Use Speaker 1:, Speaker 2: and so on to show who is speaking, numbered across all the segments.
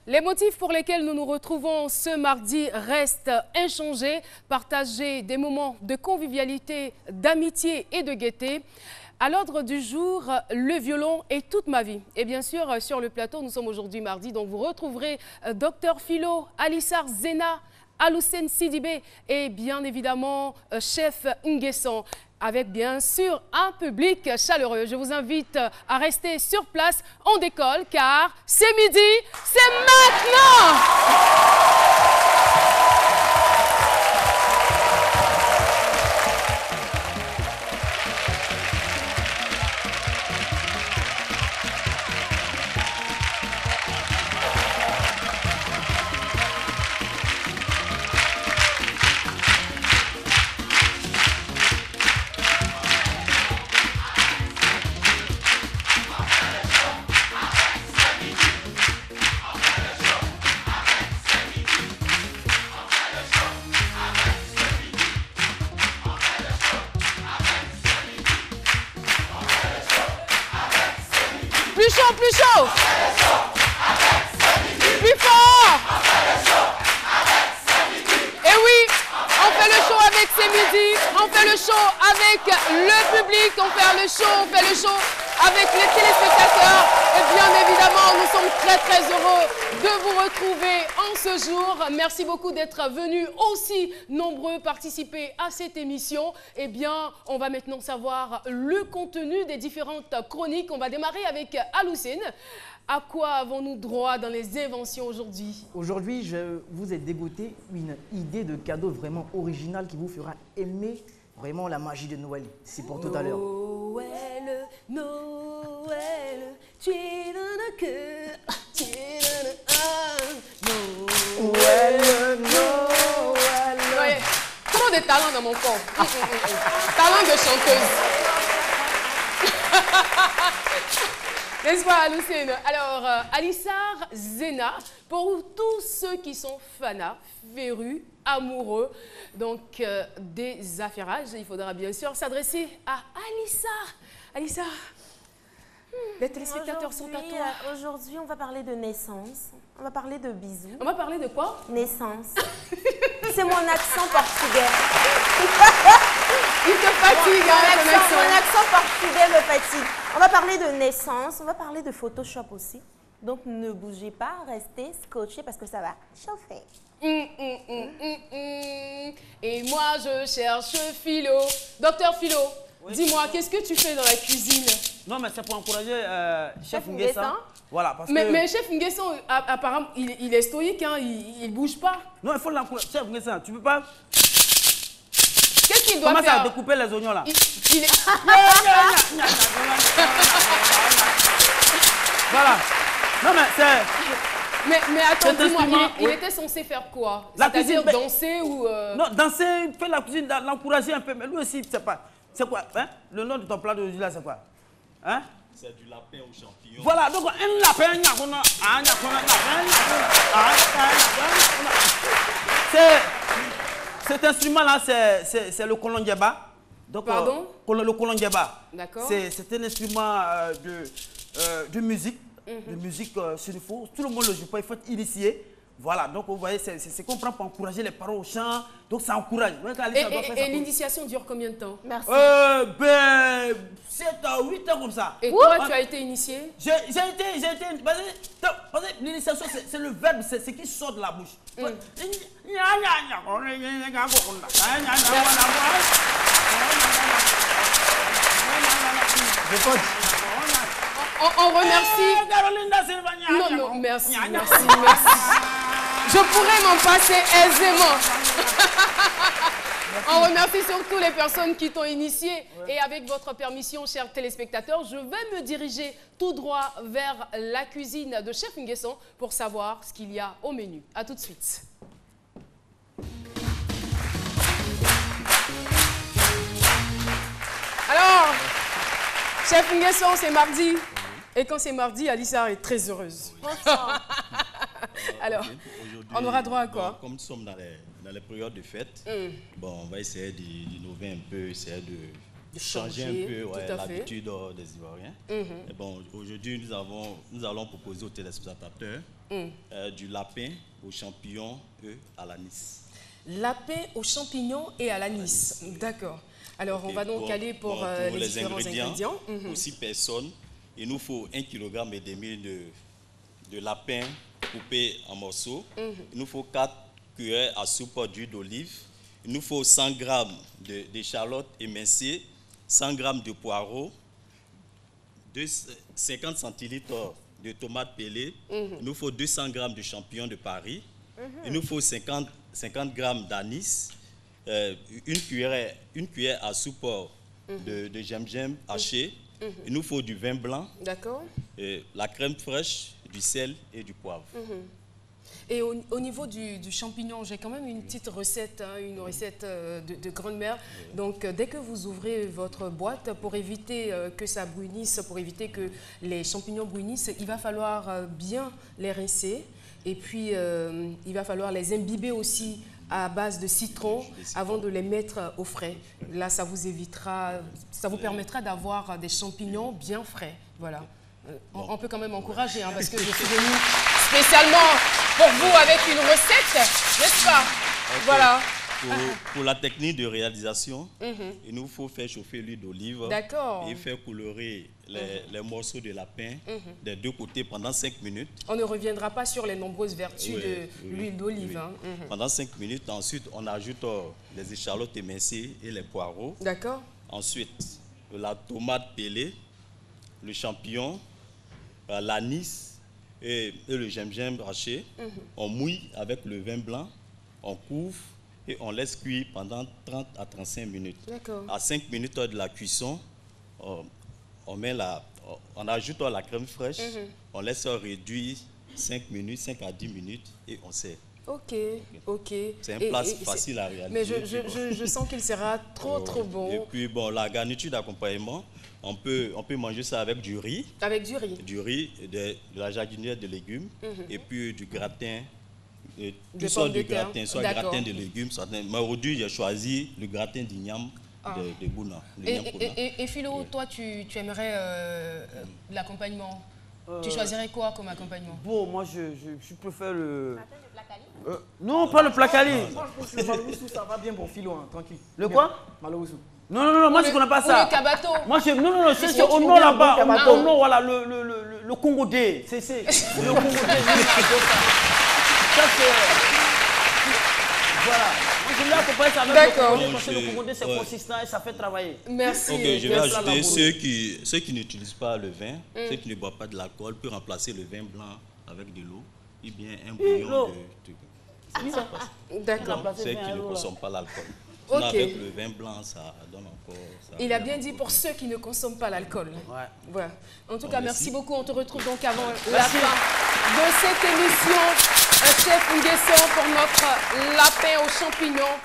Speaker 1: Les motifs pour lesquels nous nous retrouvons ce mardi restent inchangés. Partager des moments de convivialité, d'amitié et de gaieté. À l'ordre du jour, le violon et toute ma vie. Et bien sûr, sur le plateau, nous sommes aujourd'hui mardi, donc vous retrouverez Dr Philo, Alissar Zena, Aloussène Sidibé et bien évidemment Chef Nguesson. Avec bien sûr un public chaleureux. Je vous invite à rester sur place. On décolle car c'est midi, c'est maintenant! Plus chaud, plus chaud. Plus fort. Et oui, on fait le show avec C'est Midi, on fait le show avec le public, on fait le show avec les téléspectateurs. Et bien évidemment, nous sommes très heureux de vous retrouver en ce jour. Merci beaucoup d'être venus aussi nombreux participer à cette émission. Eh bien, on va maintenant savoir le contenu des différentes chroniques. On va démarrer avec Aloussène. À quoi avons-nous droit dans les inventions aujourd'hui?
Speaker 2: Aujourd'hui, je vous ai dégoté une idée de cadeau vraiment originale qui vous fera aimer vraiment la magie de Noël. C'est pour tout à l'heure.
Speaker 1: Noël, Noël, tu es dans le cœur, tu es dans le
Speaker 2: Noël, Noël.
Speaker 1: Ouais. Trop de talent dans mon corps. Talent de chanteuse. N'est-ce pas, Aloussène? Alors, Alissar Zena, pour tous ceux qui sont fanas, férus, amoureux, donc des affairages, il faudra bien sûr s'adresser à Alissar. Alissar, les téléspectateurs sont à toi.
Speaker 3: Aujourd'hui, on va parler de naissance. On va parler de bisous.
Speaker 1: On va parler de quoi?
Speaker 3: Naissance. C'est mon accent portugais.
Speaker 1: Il te fatigue, hein, ton accent.
Speaker 3: Mon accent portugais me fatigue. On va parler de naissance. On va parler de Photoshop aussi. Donc, ne bougez pas, restez scotchés parce que ça va chauffer.
Speaker 1: Et moi, je cherche Philo. Docteur Philo, oui. Dis-moi, qu'est-ce que tu fais dans la cuisine?
Speaker 4: Non, mais c'est pour encourager Chef Nguesson. Voilà, parce
Speaker 1: mais Chef Nguesson, apparemment, il est stoïque, hein, il ne bouge pas.
Speaker 4: Non, il faut l'encourager. Chef Nguesson, tu ne peux pas...
Speaker 1: Qu'est-ce qu'il doit faire?
Speaker 4: Comment ça, découper les oignons là?
Speaker 1: Il est...
Speaker 4: Voilà. Non, mais c'est...
Speaker 1: Mais attends, dis-moi, il était censé faire quoi? C'est-à-dire danser ou...
Speaker 4: Non, danser, faire la cuisine, l'encourager un peu. Mais lui aussi, c'est pas... C'est quoi, hein? Le nom de ton plat d'aujourd'hui là, c'est quoi? Hein?
Speaker 5: C'est du lapin aux champignons.
Speaker 4: Voilà, donc un lapin, cet instrument-là, c'est le kolondieba.
Speaker 1: Pardon?
Speaker 4: Le kolondieba.
Speaker 1: D'accord.
Speaker 4: C'est un instrument de musique. De musique sur le faux. Tout le monde le joue pas, il faut être initié. Voilà, donc vous voyez, c'est qu'on prend pour encourager les parents au chant. Donc ça encourage.
Speaker 1: Et l'initiation dure combien de temps?
Speaker 3: Merci.
Speaker 4: 7 à 8 ans comme ça.
Speaker 1: Et toi, tu as été initié?
Speaker 4: J'ai été. Parce que l'initiation, c'est le verbe, c'est ce qui sort de la bouche.
Speaker 1: On remercie. Non, merci. Je pourrais m'en passer aisément. On remercie surtout les personnes qui t'ont initié. Ouais. Et avec votre permission, chers téléspectateurs, je vais me diriger tout droit vers la cuisine de Chef Nguesson pour savoir ce qu'il y a au menu. A tout de suite. Alors, Chef Nguesson, c'est mardi. Et quand c'est mardi, Alissar est très heureuse. Alors, on aura droit à quoi?
Speaker 5: Comme nous sommes dans les périodes de fête, bon, on va essayer d'innover un peu, essayer changer un peu l'habitude des Ivoiriens. Et bon, aujourd'hui, nous allons proposer aux téléspectateurs du lapin aux champignons et à l'anis.
Speaker 1: Lapin aux champignons et à l'anis. D'accord. Alors, on va donc aller pour les différents ingrédients.
Speaker 5: Pour 6 personnes, il nous faut 1,5 kg de lapin coupé en morceaux. Il nous faut 4 cuillères à soupe d'huile d'olive. Il nous faut 100 g d'échalotes émincées, 100 g de poireaux, 50 centilitres de tomates pelées. Il nous faut 200 g de champignons de Paris. Il nous faut 50 g d'anis, une cuillère à soupe de gingembre haché. Il nous faut du vin blanc, la crème fraîche, du sel et du poivre.
Speaker 1: Et au niveau du champignon, j'ai quand même une petite recette, une recette de grand-mère. Donc, dès que vous ouvrez votre boîte, pour éviter que ça brunisse, pour éviter que les champignons brunissent, il va falloir bien les rincer. Et puis, il va falloir les imbiber aussi à base de citron avant de les mettre au frais. Là, ça vous évitera, ça vous permettra d'avoir des champignons bien frais. Voilà. On peut quand même encourager, parce que je suis venue spécialement pour vous avec une recette, n'est-ce pas? Voilà.
Speaker 5: Pour la technique de réalisation, il nous faut faire chauffer l'huile d'olive et faire colorer les morceaux de lapin des deux côtés pendant 5 minutes.
Speaker 1: On ne reviendra pas sur les nombreuses vertus de l'huile d'olive.
Speaker 5: Pendant 5 minutes, ensuite on ajoute les échalotes émincées et les poireaux.
Speaker 1: D'accord.
Speaker 5: Ensuite, la tomate pelée, le champignon, l'anis et le gingembre haché. On mouille avec le vin blanc, on couvre et on laisse cuire pendant 30 à 35 minutes. À 5 minutes de la cuisson, on ajoute la crème fraîche, on laisse réduire 5 à 10 minutes et on sert.
Speaker 1: Ok.
Speaker 5: C'est un plat facile à réaliser.
Speaker 1: Mais je sens qu'il sera trop bon.
Speaker 5: Et puis bon, la garniture d'accompagnement, on peut manger ça avec du riz.
Speaker 1: Avec du riz.
Speaker 5: Du riz, de la jardinière de légumes et puis du gratin.
Speaker 1: Tout ça du
Speaker 5: gratin, soit gratin de légumes. Mais aujourd'hui, j'ai choisi le gratin d'igname de Bouna.
Speaker 1: Et Philo, toi, tu aimerais l'accompagnement? Tu choisirais quoi comme accompagnement?
Speaker 4: Bon, moi, je préfère le... non, pas le placali.
Speaker 2: Moi, je pense que le maloussou, ça va bien pour Philo, tranquille.
Speaker 4: Le quoi?
Speaker 2: Maloussou.
Speaker 4: Non, moi je connais pas ça.
Speaker 1: Le kabato.
Speaker 4: Moi non, c'est au nord là-bas. Au nord, voilà, le Congo D. C'est le Congo D. Ça c'est. Voilà. Moi je voulais accompagner ça avec le Congo D parce que le Congo D c'est consistant et ça fait travailler.
Speaker 1: Merci.
Speaker 5: Ok, je vais ajouter ceux qui n'utilisent pas le vin, ceux qui ne boivent pas de l'alcool, peuvent remplacer le vin blanc avec de l'eau ou bien un bouillon de.
Speaker 1: D'accord.
Speaker 5: Ceux qui ne consomment pas l'alcool. Avec le vin blanc, ça donne encore...
Speaker 1: Il a bien dit pour ceux qui ne consomment pas l'alcool. Voilà. En tout cas, merci beaucoup. On te retrouve donc avant la fin de cette émission. Chef Nguesson pour notre lapin aux champignons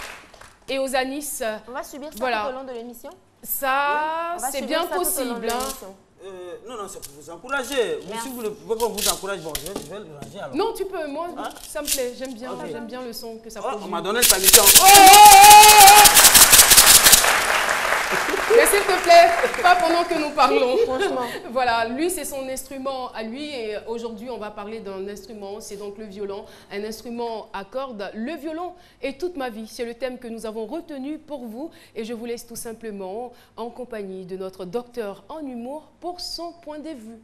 Speaker 1: et aux anis.
Speaker 3: On va subir ça tout au long de l'émission?
Speaker 1: Ça, c'est bien possible.
Speaker 4: Non, c'est pour vous encourager. Si vous ne pouvez pas vous encourager, bon, je vais le ranger alors.
Speaker 1: Non, tu peux. Moi, ça me plaît. J'aime bien le son que ça produit.
Speaker 4: On m'a donné le permission.
Speaker 1: Mais s'il te plaît, pas pendant que nous parlons. Franchement. Voilà, lui, c'est son instrument à lui. Et aujourd'hui, on va parler d'un instrument. C'est donc le violon. Un instrument à cordes. Le violon est toute ma vie. C'est le thème que nous avons retenu pour vous. Et je vous laisse tout simplement en compagnie de notre docteur en humour pour son point de vue.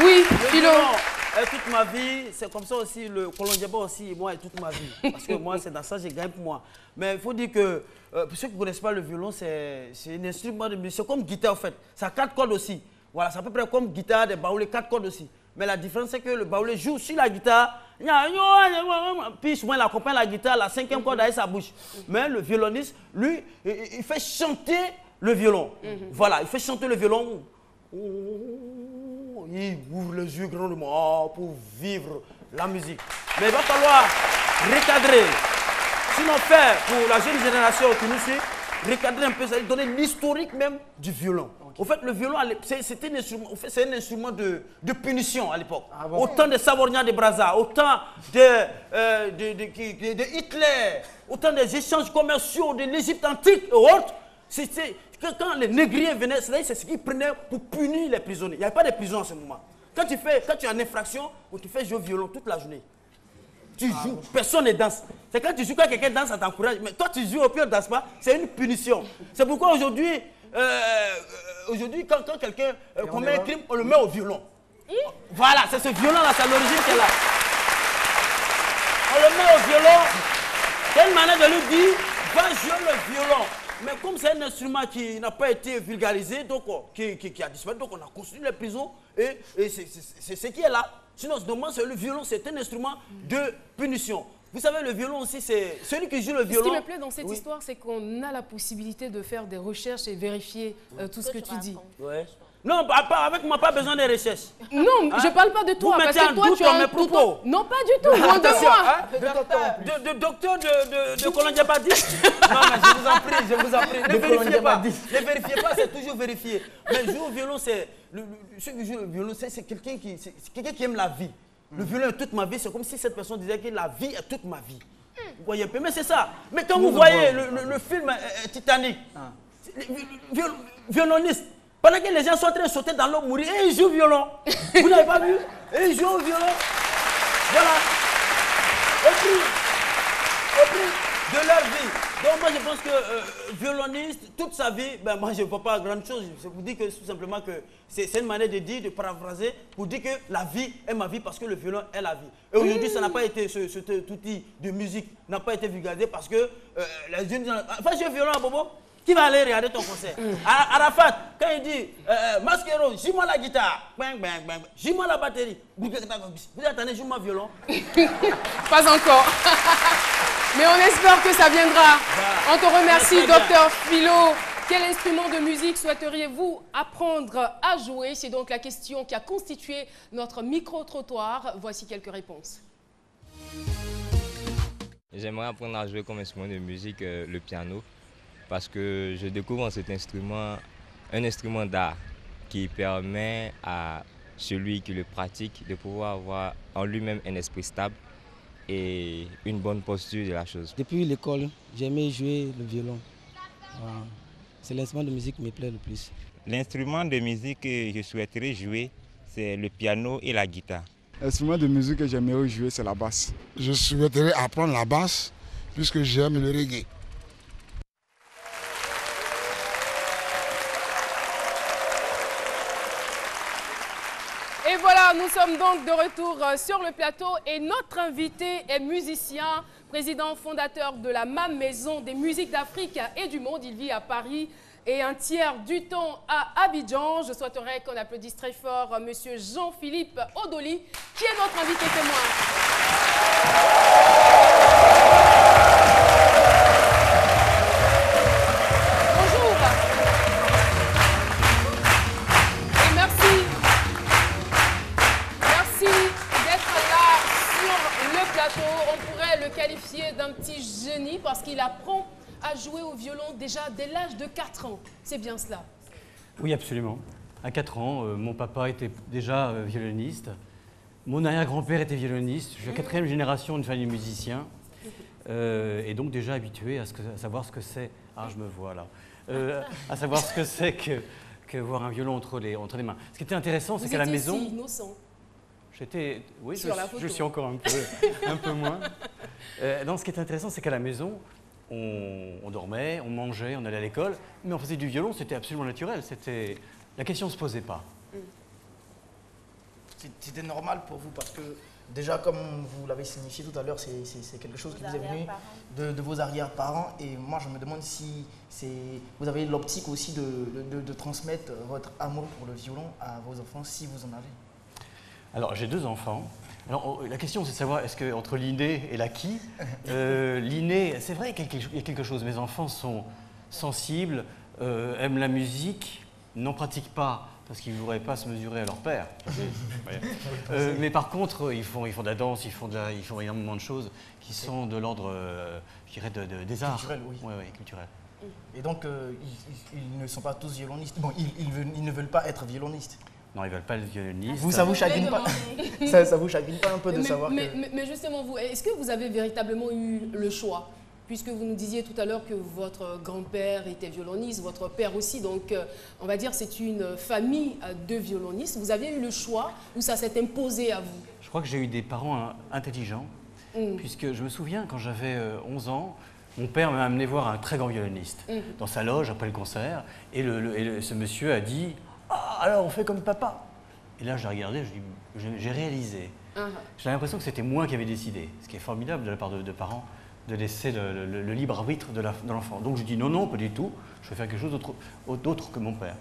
Speaker 1: Oui, Philo.
Speaker 4: Toute ma vie, c'est comme ça aussi, le Colombiaba aussi, moi, et toute ma vie. Parce que moi, c'est dans ça que j'ai gagné pour moi. Mais il faut dire que, pour ceux qui ne connaissent pas le violon, c'est un instrument de musique. C'est comme guitare, en fait. Ça a 4 cordes aussi. Voilà, c'est à peu près comme guitare, des baoulés, 4 cordes aussi. Mais la différence, c'est que le baoulé joue sur la guitare, puis souvent, il accompagne la guitare, la 5e corde avec sa bouche. Mais le violoniste, lui, il fait chanter le violon. Voilà, il fait chanter le violon. Il ouvre les yeux grandement pour vivre la musique. Mais il va falloir recadrer. Sinon, faire pour la jeune génération qui nous suit, recadrer un peu, ça donner l'historique même du violon. Au fait, le violon, c'était un instrument, c'est un instrument de punition à l'époque. Ah bon? Autant de Savorgnan de Brazza, autant de Hitler, autant des échanges commerciaux de l'Égypte antique et autres. Quand les négriers venaient, c'est ce qu'ils prenaient pour punir les prisonniers. Il n'y avait pas de prison en ce moment. Quand tu es en infraction, on te fait jouer au violon toute la journée. Tu joues, personne ne danse. C'est quand tu joues, quand quelqu'un danse, ça t'encourage. Mais toi, tu joues, au pire, ne danse pas, c'est une punition. C'est pourquoi aujourd'hui, quand quelqu'un commet un crime, on le met au violon. Voilà, c'est ce violon-là, c'est l'origine qu'elle a. On le met au violon. C'est une manière de lui dire, va jouer le violon. Mais comme c'est un instrument qui n'a pas été vulgarisé, donc qui a disparu, donc on a construit les prisons et c'est ce qui est là. Sinon, le violon, c'est un instrument de punition. Vous savez, le violon aussi, c'est celui qui joue le violon.
Speaker 1: Ce qui me plaît dans cette histoire, c'est qu'on a la possibilité de faire des recherches et vérifier tout ce que tu dis.
Speaker 4: Ouais. Non, avec moi, pas besoin de recherches.
Speaker 1: Non, je ne parle pas de toi.
Speaker 4: Vous mettez en doute mes propos.
Speaker 1: Non, pas du tout, loin de moi.
Speaker 4: De docteur de Kolondiabadi. Non, mais je vous en prie. Ne vérifiez pas. Ne vérifiez pas, c'est toujours vérifié. Mais jouer au violon, ceux qui jouent le violon, c'est quelqu'un qui aime la vie. Le violon est toute ma vie, c'est comme si cette personne disait que la vie est toute ma vie. Vous voyez un peu, mais c'est ça. Mais quand vous voyez le film Titanic, violoniste, pendant que les gens sont en train de sauter dans l'eau, mourir, et ils jouent au violon. Vous n'avez pas vu? Et ils jouent au violon. Voilà. Au prix de leur vie. Donc moi je pense que violoniste, toute sa vie, ben moi je ne vois pas grand chose. Je vous dis que tout simplement que c'est une manière de dire, de paraphraser, pour dire que la vie est ma vie parce que le violon est la vie. Et aujourd'hui ça n'a pas été, cet outil de musique n'a pas été vulgarisé parce que les jeunes disent, enfin j'ai un violon à Bobo. Qui va aller regarder ton concert? Arafat, quand il dit Masquero, joue-moi la guitare, joue-moi la batterie, vous attendez, joue-moi violon.
Speaker 1: Pas encore. Mais on espère que ça viendra. On te remercie, docteur Philo. Quel instrument de musique souhaiteriez-vous apprendre à jouer? C'est donc la question qui a constitué notre micro-trottoir. Voici quelques réponses.
Speaker 6: J'aimerais apprendre à jouer comme instrument de musique le piano. Parce que je découvre cet instrument, un instrument d'art qui permet à celui qui le pratique de pouvoir avoir en lui-même un esprit stable et une bonne posture de la chose.
Speaker 7: Depuis l'école, j'aimais jouer le violon. C'est l'instrument de musique qui me plaît le plus.
Speaker 8: L'instrument de musique que je souhaiterais jouer, c'est le piano et la guitare.
Speaker 9: L'instrument de musique que j'aimerais jouer, c'est la basse.
Speaker 10: Je souhaiterais apprendre la basse puisque j'aime le reggae.
Speaker 1: Et voilà, nous sommes donc de retour sur le plateau et notre invité est musicien, président fondateur de la MAM, Maison des musiques d'Afrique et du monde. Il vit à Paris et un tiers du temps à Abidjan. Je souhaiterais qu'on applaudisse très fort M. Jean-Philippe Odoli, qui est notre invité témoin. On pourrait le qualifier d'un petit génie parce qu'il apprend à jouer au violon déjà dès l'âge de 4 ans. C'est bien cela?
Speaker 11: Oui, absolument. À 4 ans, mon papa était déjà violoniste. Mon arrière-grand-père était violoniste. Je suis la 4e génération d'une famille de musiciens. Et donc déjà habitué à savoir ce que c'est... Ah, je me vois là. À savoir ce que c'est que voir un violon entre les mains. Ce qui était intéressant, c'est qu'à la maison...
Speaker 1: Vous étiez si innocent.
Speaker 11: Oui, je suis encore un peu moins. Ce qui est intéressant, c'est qu'à la maison, on dormait, on mangeait, on allait à l'école, mais on faisait du violon, c'était absolument naturel. La question ne se posait pas.
Speaker 2: C'était normal pour vous parce que déjà, comme vous l'avez signifié tout à l'heure, c'est quelque chose qui vous est venu de vos arrière-parents. Et moi, je me demande si vous avez l'optique aussi de transmettre votre amour pour le violon à vos enfants, si vous en avez.
Speaker 11: Alors, j'ai 2 enfants. Alors, la question, c'est de savoir, est-ce qu'entre l'inné et l'acquis, l'inné, c'est vrai qu'il y a quelque chose. Mes enfants sont sensibles, aiment la musique, n'en pratiquent pas, parce qu'ils ne voudraient pas se mesurer à leur père. Mais par contre, ils font de la danse, ils font énormément de choses qui sont de l'ordre, je dirais, des arts.
Speaker 2: Culturel, oui.
Speaker 11: Oui, culturel.
Speaker 2: Et donc, ils ne sont pas tous violonistes. Bon, ils ne veulent pas être violonistes.
Speaker 11: Non, ils ne veulent pas être violonistes.
Speaker 2: Vous, ça vous chagrine pas ça vous chagrine pas un peu de savoir
Speaker 1: mais justement, vous, est-ce que vous avez véritablement eu le choix? Puisque vous nous disiez tout à l'heure que votre grand-père était violoniste, votre père aussi, donc on va dire c'est une famille de violonistes. Vous aviez eu le choix ou ça s'est imposé à vous?
Speaker 11: Je crois que j'ai eu des parents intelligents, puisque je me souviens quand j'avais 11 ans, mon père m'a amené voir un très grand violoniste dans sa loge après le concert, et ce monsieur a dit « Ah, alors on fait comme papa !» Et là j'ai regardé, j'ai réalisé. J'ai l'impression que c'était moi qui avais décidé, ce qui est formidable de la part de parents, de laisser le libre arbitre de l'enfant. Donc je dis non, non, pas du tout, je vais faire quelque chose d'autre que mon père.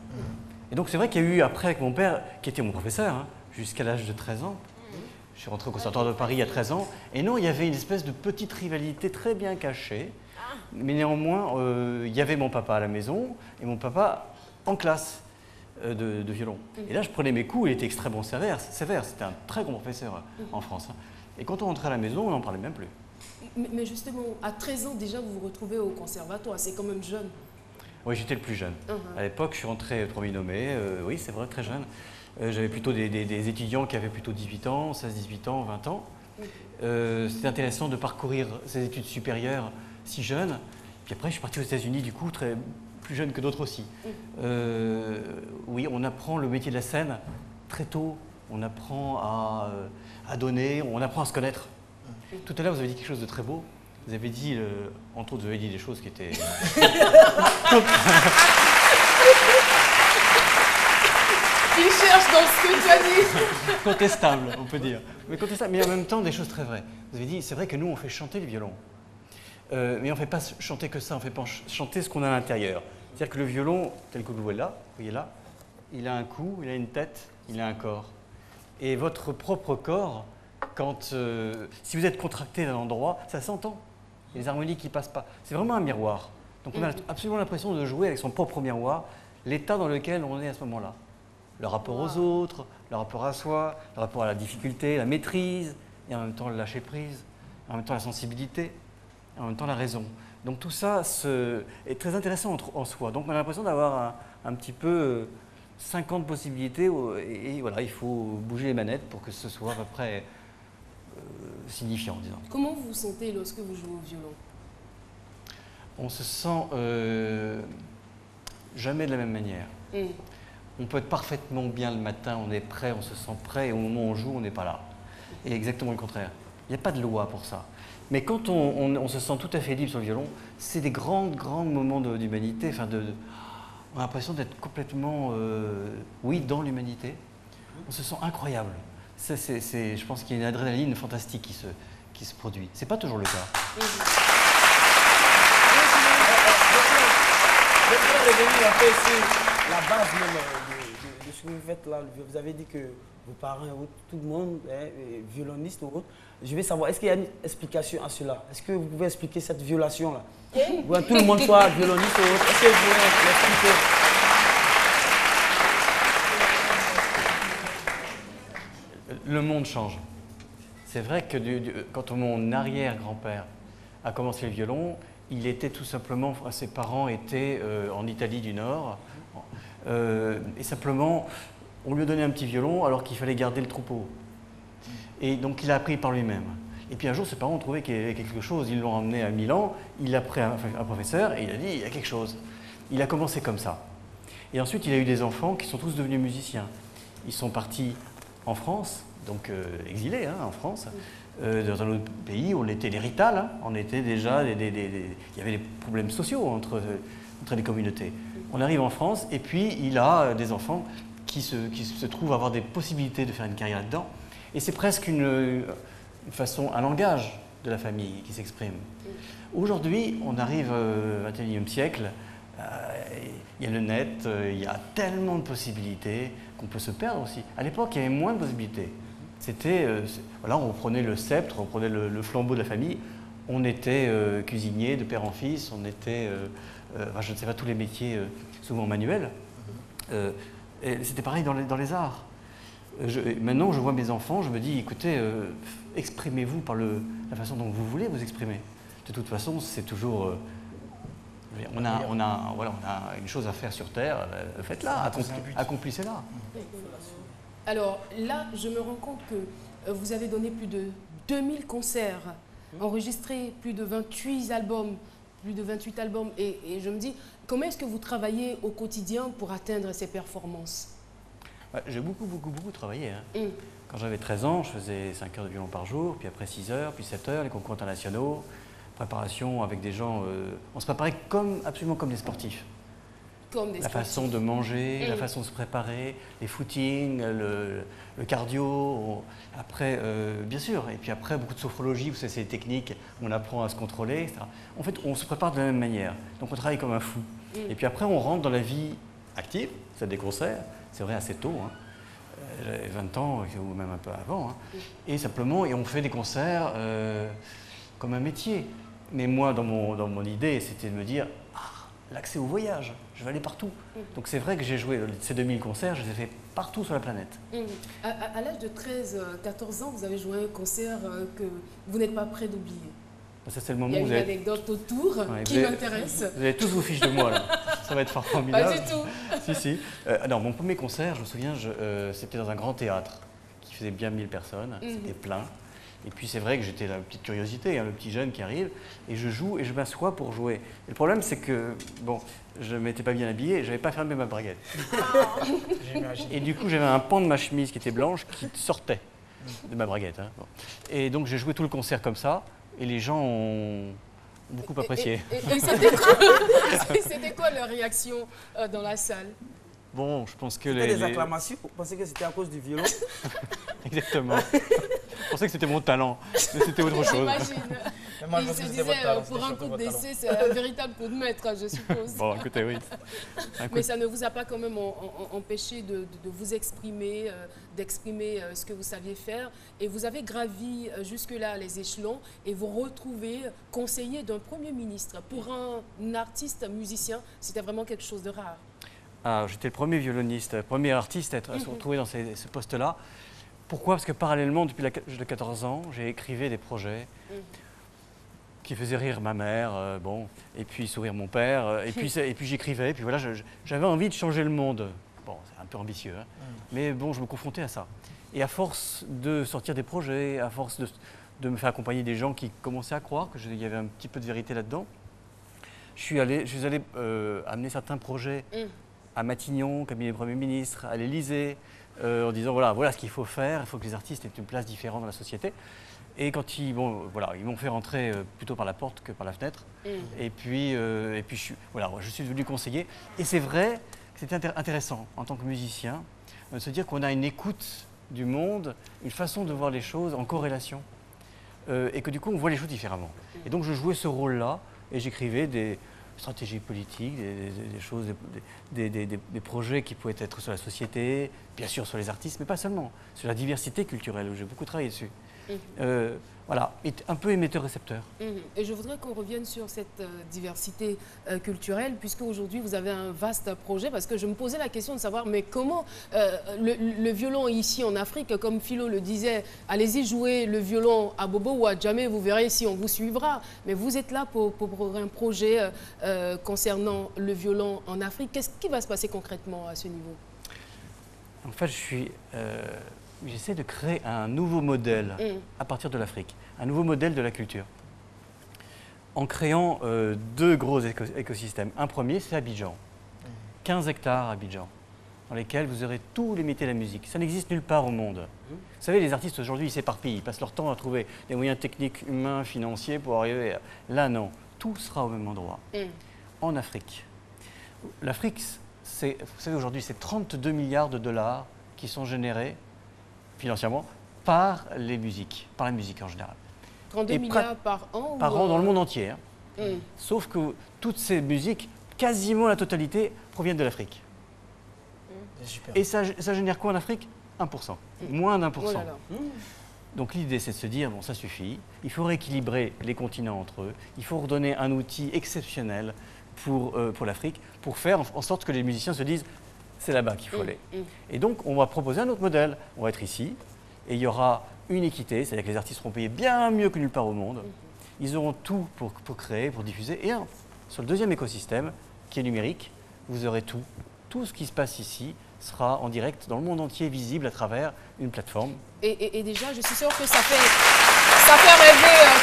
Speaker 11: Et donc c'est vrai qu'il y a eu après avec mon père, qui était mon professeur, jusqu'à l'âge de 13 ans, je suis rentré au Conservatoire de Paris à 13 ans, et non, il y avait une espèce de petite rivalité très bien cachée, mais néanmoins, il y avait mon papa à la maison, et mon papa en classe de violon. Et là, je prenais mes coups, il était extrêmement sévère, c'était un très grand professeur en France. Et quand on rentrait à la maison, on n'en parlait même plus.
Speaker 1: Mais justement, à 13 ans déjà, vous vous retrouvez au conservatoire, c'est quand même jeune.
Speaker 11: Oui, j'étais le plus jeune. À l'époque, je suis rentré premier nommé, oui, c'est vrai, très jeune. J'avais plutôt des étudiants qui avaient plutôt 18 ans, 16, 18 ans, 20 ans. C'était intéressant de parcourir ces études supérieures si jeune. Puis après, je suis parti aux États-Unis, du coup, plus jeune que d'autres aussi. Oui, on apprend le métier de la scène très tôt. On apprend à donner, on apprend à se connaître. Tout à l'heure, vous avez dit quelque chose de très beau. Vous avez dit, entre autres, vous avez dit des choses qui étaient...
Speaker 1: Il cherche dans ce que tu as dit.
Speaker 11: Contestable, on peut dire. Mais contestable, mais en même temps, des choses très vraies. Vous avez dit, c'est vrai que nous, on fait chanter le violon. Mais on ne fait pas chanter que ça, on fait pas chanter ce qu'on a à l'intérieur. C'est-à-dire que le violon, tel que vous le voyez là, il a un cou, il a une tête, il a un corps. Et votre propre corps, si vous êtes contracté d'un endroit, ça s'entend. Il y a des harmonies qui ne passent pas. C'est vraiment un miroir. Donc on a absolument l'impression de jouer avec son propre miroir, l'état dans lequel on est à ce moment-là. Le rapport aux autres, le rapport à soi, le rapport à la difficulté, la maîtrise, et en même temps le lâcher prise, en même temps la sensibilité, et en même temps la raison. Donc tout ça est très intéressant en soi. Donc on a l'impression d'avoir un petit peu 50 possibilités, et voilà, il faut bouger les manettes pour que ce soit à peu près signifiant, disons.
Speaker 1: Comment vous vous sentez lorsque vous jouez au violon?
Speaker 11: On se sent jamais de la même manière. On peut être parfaitement bien le matin, on est prêt, on se sent prêt, et au moment où on joue, on n'est pas là. Et exactement le contraire. Il n'y a pas de loi pour ça. Mais quand on se sent tout à fait libre sur le violon, c'est des grands moments d'humanité. Enfin on a l'impression d'être complètement, dans l'humanité. On se sent incroyable. Je pense qu'il y a une adrénaline fantastique qui se produit. C'est pas toujours le cas.
Speaker 4: Revenir un peu sur la base même de ce que vous faites là. Vous avez dit que vos parents, tout le monde est violoniste ou autre. Je vais savoir, est-ce qu'il y a une explication à cela? Est-ce que vous pouvez expliquer cette violation-là? Tout le monde soit violoniste ou autre. Est-ce que vous pouvez l'expliquer?
Speaker 11: Le monde change. C'est vrai que quand mon arrière-grand-père a commencé le violon, il était tout simplement, ses parents étaient en Italie du Nord, et simplement, on lui a donné un petit violon alors qu'il fallait garder le troupeau. Et donc il a appris par lui-même. Et puis un jour, ses parents ont trouvé qu'il y avait quelque chose, ils l'ont emmené à Milan, il a pris un professeur et il a dit, il y a quelque chose. Il a commencé comme ça. Et ensuite, il a eu des enfants qui sont tous devenus musiciens. Ils sont partis en France, donc exilés en France, dans un autre pays, on était les Rital, on était déjà, il y avait des problèmes sociaux entre les communautés. On arrive en France et puis il a des enfants qui se trouvent avoir des possibilités de faire une carrière là-dedans. Et c'est presque une façon, un langage de la famille qui s'exprime. Aujourd'hui, on arrive au XXIe siècle, il y a le net, il y a tellement de possibilités qu'on peut se perdre aussi. À l'époque, il y avait moins de possibilités. C'était, voilà, on prenait le sceptre, on prenait le flambeau de la famille, on était cuisinier de père en fils, on était, je ne sais pas, tous les métiers souvent manuels. C'était pareil dans les arts. Maintenant, je vois mes enfants, je me dis, écoutez, exprimez-vous par la façon dont vous voulez vous exprimer. De toute façon, c'est toujours On a une chose à faire sur Terre, faites-la, accomplissez-la.
Speaker 1: Alors là, je me rends compte que vous avez donné plus de 2000 concerts, enregistré plus de 28 albums, et je me dis, comment est-ce que vous travaillez au quotidien pour atteindre ces performances?
Speaker 11: J'ai beaucoup travaillé. Hein. Quand j'avais 13 ans, je faisais 5 heures de violon par jour, puis après 6 heures, puis 7 heures, les concours internationaux, préparation avec des gens... on se préparait absolument comme des sportifs. La façon de manger, la façon de se préparer, les footings, le cardio, après, bien sûr, et puis après beaucoup de sophrologie, vous savez, c'est des techniques, on apprend à se contrôler, etc. En fait, on se prépare de la même manière, donc on travaille comme un fou. Et puis après, on rentre dans la vie active, c'est des concerts, c'est vrai assez tôt, hein. J'avais 20 ans, ou même un peu avant, hein. Et simplement, on fait des concerts comme un métier. Mais moi, dans mon idée, c'était de me dire, l'accès au voyage, je vais aller partout. Donc c'est vrai que j'ai joué ces 2000 concerts, je les ai fait partout sur la planète.
Speaker 1: À l'âge de 13-14 ans, vous avez joué un concert que vous n'êtes pas prêt d'oublier.
Speaker 11: Ça, c'est le moment
Speaker 1: Il y a
Speaker 11: où
Speaker 1: une anecdote autour qui m'intéresse.
Speaker 11: Vous avez tous vos fiches de moi, là. Ça va être formidable.
Speaker 1: Pas du tout.
Speaker 11: Si. Alors, mon premier concert, je me souviens, c'était dans un grand théâtre qui faisait bien 1000 personnes, c'était plein. Et puis c'est vrai que j'étais la petite curiosité, hein, le petit jeune qui arrive, et je joue et je m'assois pour jouer. Et le problème, c'est que, bon, je ne m'étais pas bien habillé et je n'avais pas fermé ma braguette. Et du coup, j'avais un pan de ma chemise qui était blanche qui sortait de ma braguette. Hein. Bon. Et donc j'ai joué tout le concert comme ça, et les gens ont beaucoup apprécié.
Speaker 1: Et c'était quoi leur réaction dans la salle?
Speaker 11: Bon, je pense que
Speaker 4: C'était des acclamations. Vous pensez que c'était à cause du violon?
Speaker 11: Exactement. Je pensais que c'était mon talent, mais c'était autre chose.
Speaker 1: J'imagine. Il se disait, pour un coup d'essai, c'est un véritable coup de maître, je suppose.
Speaker 11: Bon, écoutez, oui.
Speaker 1: Mais ça ne vous a pas quand même empêché de vous exprimer, d'exprimer ce que vous saviez faire. Et vous avez gravi jusque-là les échelons et vous retrouvez conseiller d'un Premier ministre. Pour un artiste musicien, c'était vraiment quelque chose de rare.
Speaker 11: J'étais le premier violoniste, premier artiste à se retrouver dans ce poste-là. Pourquoi? Parce que parallèlement, depuis l'âge de 14 ans, j'ai écrivé des projets qui faisaient rire ma mère, et puis sourire mon père, et puis j'écrivais, et puis voilà, j'avais envie de changer le monde. Bon, c'est un peu ambitieux, hein, mais bon, je me confrontais à ça. Et à force de sortir des projets, à force de me faire accompagner des gens qui commençaient à croire qu'il y avait un petit peu de vérité là-dedans, je suis allé amener certains projets à Matignon, cabinet du Premier ministre, à l'Élysée, en disant voilà ce qu'il faut faire, il faut que les artistes aient une place différente dans la société. Et quand ils m'ont fait rentrer plutôt par la porte que par la fenêtre. Et puis je suis devenu conseiller. Et c'est vrai que c'était intéressant en tant que musicien de se dire qu'on a une écoute du monde, une façon de voir les choses en corrélation. Et que du coup on voit les choses différemment. Et donc je jouais ce rôle-là et j'écrivais des stratégies politiques, des choses, des projets qui pouvaient être sur la société, bien sûr sur les artistes, mais pas seulement, sur la diversité culturelle, où j'ai beaucoup travaillé dessus. Voilà, un peu émetteur-récepteur.
Speaker 1: Et je voudrais qu'on revienne sur cette diversité culturelle, puisque aujourd'hui vous avez un vaste projet, parce que je me posais la question de savoir, mais comment le violon ici en Afrique, comme Philo le disait, allez-y jouer le violon à Bobo ou à Djamé, vous verrez si on vous suivra. Mais vous êtes là pour un projet concernant le violon en Afrique. Qu'est-ce qui va se passer concrètement à ce niveau?
Speaker 11: En fait, j'essaie de créer un nouveau modèle à partir de l'Afrique, un nouveau modèle de la culture, en créant deux gros écosystèmes. Un premier, c'est Abidjan, 15 hectares à Abidjan, dans lesquels vous aurez tous les métiers de la musique. Ça n'existe nulle part au monde. Vous savez, les artistes aujourd'hui, ils s'éparpillent, ils passent leur temps à trouver des moyens techniques, humains, financiers pour arriver à... Là, non, tout sera au même endroit, en Afrique. L'Afrique, vous savez, aujourd'hui, c'est 32 milliards de dollars qui sont générés financièrement par les musiques, par la musique en général.
Speaker 1: 32 milliards par an?
Speaker 11: Par an dans le monde entier. Hein. Sauf que toutes ces musiques, quasiment la totalité, proviennent de l'Afrique. Et ça génère quoi en Afrique? 1%. Moins d'1%. Oh là là. Donc l'idée, c'est de se dire, bon, ça suffit, il faut rééquilibrer les continents entre eux, il faut redonner un outil exceptionnel pour l'Afrique, pour faire en sorte que les musiciens se disent, c'est là-bas qu'il faut aller. Et donc, on va proposer un autre modèle. On va être ici, et il y aura une équité, c'est-à-dire que les artistes seront payés bien mieux que nulle part au monde. Ils auront tout pour créer, pour diffuser, et Sur le deuxième écosystème, qui est numérique, vous aurez tout. Tout ce qui se passe ici sera en direct dans le monde entier, visible à travers une plateforme.
Speaker 1: Et déjà, je suis sûre que ça fait rêver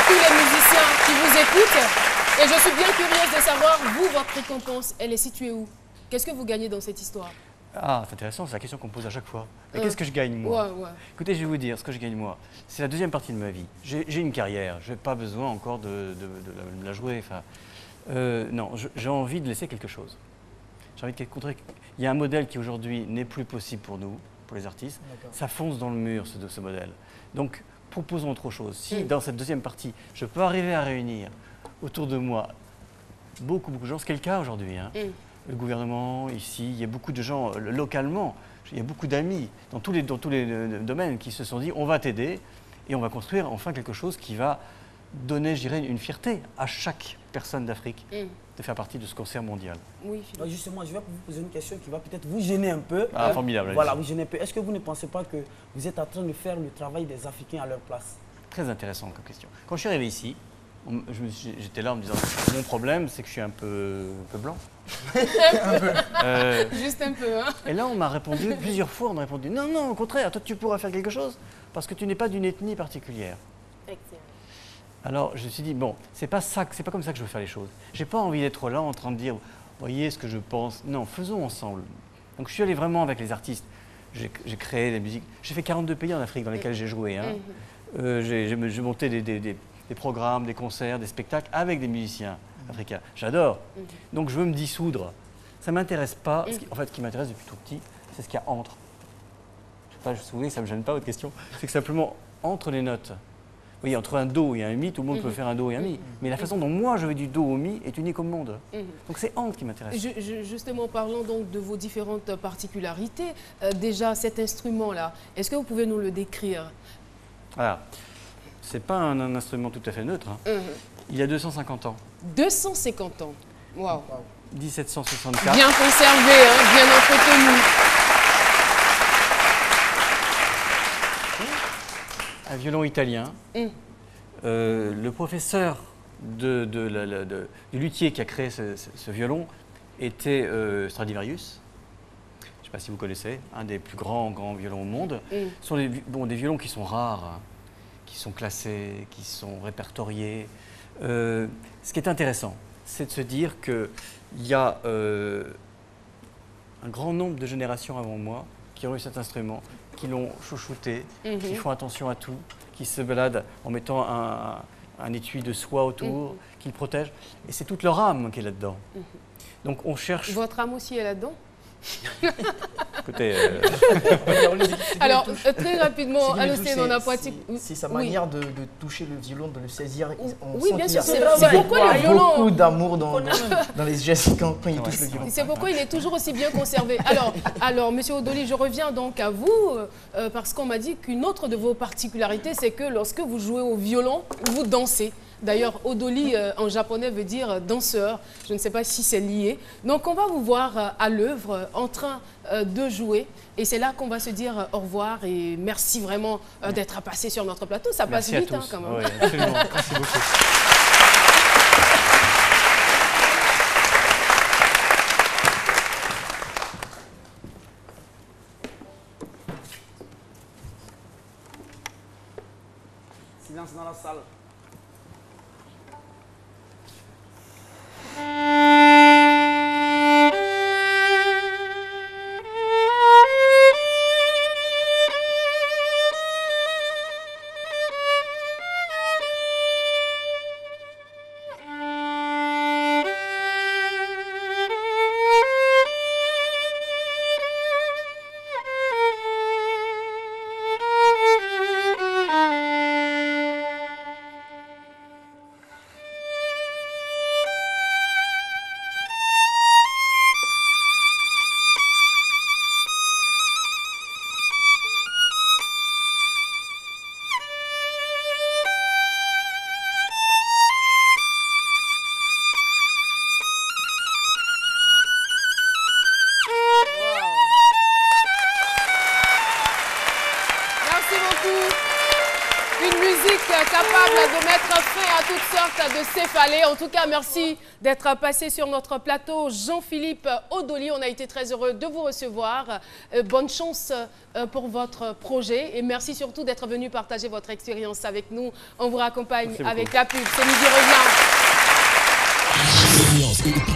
Speaker 1: tous les musiciens qui vous écoutent. Et je suis bien curieuse de savoir, vous, votre récompense, elle est située où? Qu'est-ce que vous gagnez dans cette histoire?
Speaker 11: Ah, c'est intéressant, c'est la question qu'on me pose à chaque fois. Mais qu'est-ce que je gagne, moi?
Speaker 1: Ouais.
Speaker 11: Écoutez, je vais vous dire ce que je gagne, moi. C'est la deuxième partie de ma vie. J'ai une carrière, je n'ai pas besoin encore de la jouer. Enfin, non, j'ai envie de laisser quelque chose. J'ai envie de montrer qu'il y a un modèle qui aujourd'hui n'est plus possible pour nous, pour les artistes. Ça fonce dans le mur, ce modèle. Donc, proposons autre chose. Si, dans cette deuxième partie, je peux arriver à réunir autour de moi beaucoup de gens, ce qui est le cas aujourd'hui, hein. Le gouvernement, ici, il y a beaucoup de gens localement, il y a beaucoup d'amis dans tous les domaines qui se sont dit on va t'aider et on va construire enfin quelque chose qui va donner, je dirais, une fierté à chaque personne d'Afrique de faire partie de ce concert mondial.
Speaker 1: Oui,
Speaker 4: Philippe. Justement, je vais vous poser une question qui va peut-être vous gêner un peu.
Speaker 11: Ah, formidable.
Speaker 4: Voilà, vous gêner un peu. Est-ce que vous ne pensez pas que vous êtes en train de faire le travail des Africains à leur place?
Speaker 11: Très intéressant comme question. Quand je suis arrivé ici, j'étais là en me disant mon problème c'est que je suis un peu blanc.
Speaker 1: Juste un peu, hein.
Speaker 11: Et là on m'a répondu plusieurs fois, on m'a répondu non, au contraire, toi tu pourras faire quelque chose parce que tu n'es pas d'une ethnie particulière. Alors je me suis dit bon, c'est pas comme ça que je veux faire les choses. J'ai pas envie d'être là en train de dire voyez ce que je pense. Non, faisons ensemble. Donc je suis allé vraiment avec les artistes. J'ai créé des musiques. J'ai fait 42 pays en Afrique dans lesquels j'ai joué, hein. J'ai monté des programmes, des concerts, des spectacles avec des musiciens africains. J'adore. Donc je veux me dissoudre. Ça ne m'intéresse pas. En fait, ce qui m'intéresse depuis tout petit, c'est ce qu'il y a entre. Je ne sais pas, je me souviens que ça ne me gêne pas votre question. C'est que simplement, entre les notes, vous voyez, entre un do et un mi, tout le monde peut faire un do et un mi. Mais la façon dont moi je vais du do au mi est unique au monde. Donc c'est entre qui m'intéresse.
Speaker 1: Justement, parlons donc de vos différentes particularités. Déjà, cet instrument-là, est-ce que vous pouvez nous le décrire?
Speaker 11: Voilà. C'est pas un instrument tout à fait neutre. Hein. Il a 250 ans.
Speaker 1: 250 ans. Waouh.
Speaker 11: 1764.
Speaker 1: Bien conservé, hein, bien entretenu.
Speaker 11: Un violon italien. Le professeur du luthier qui a créé ce violon était Stradivarius. Je ne sais pas si vous connaissez, un des plus grands violons au monde. Ce sont des violons qui sont rares, hein, qui sont classés, qui sont répertoriés. Ce qui est intéressant, c'est de se dire qu'il y a un grand nombre de générations avant moi qui ont eu cet instrument, qui l'ont chouchouté, qui font attention à tout, qui se baladent en mettant un étui de soie autour, qui le protègent. Et c'est toute leur âme qui est là-dedans. Donc on cherche...
Speaker 1: Votre âme aussi est là-dedans?
Speaker 11: Écoutez,
Speaker 1: alors, très rapidement, Alocéane, on a pratiqué.
Speaker 2: C'est sa manière de toucher le violon, de le saisir.
Speaker 1: Oui, bien sûr, c'est
Speaker 2: pourquoi le violon. Beaucoup d'amour dans les gestes quand il touche le violon.
Speaker 1: C'est pourquoi il est toujours aussi bien conservé. Alors, Monsieur Odoli, je reviens donc à vous, parce qu'on m'a dit qu'une autre de vos particularités, c'est que lorsque vous jouez au violon, vous dansez. D'ailleurs, Odoli en japonais veut dire danseur. Je ne sais pas si c'est lié. Donc, on va vous voir à l'œuvre en train de jouer. Et c'est là qu'on va se dire au revoir et merci vraiment d'être passé sur notre plateau. Ça passe vite, hein, quand même.
Speaker 11: Oui, absolument. Merci beaucoup.
Speaker 4: Silence dans la salle.
Speaker 1: capable de mettre fin à toutes sortes de céphalées. En tout cas, merci d'être passé sur notre plateau. Jean-Philippe Odoli, on a été très heureux de vous recevoir. Bonne chance pour votre projet et merci surtout d'être venu partager votre expérience avec nous. On vous raccompagne avec la pub. C'est Midi Revient.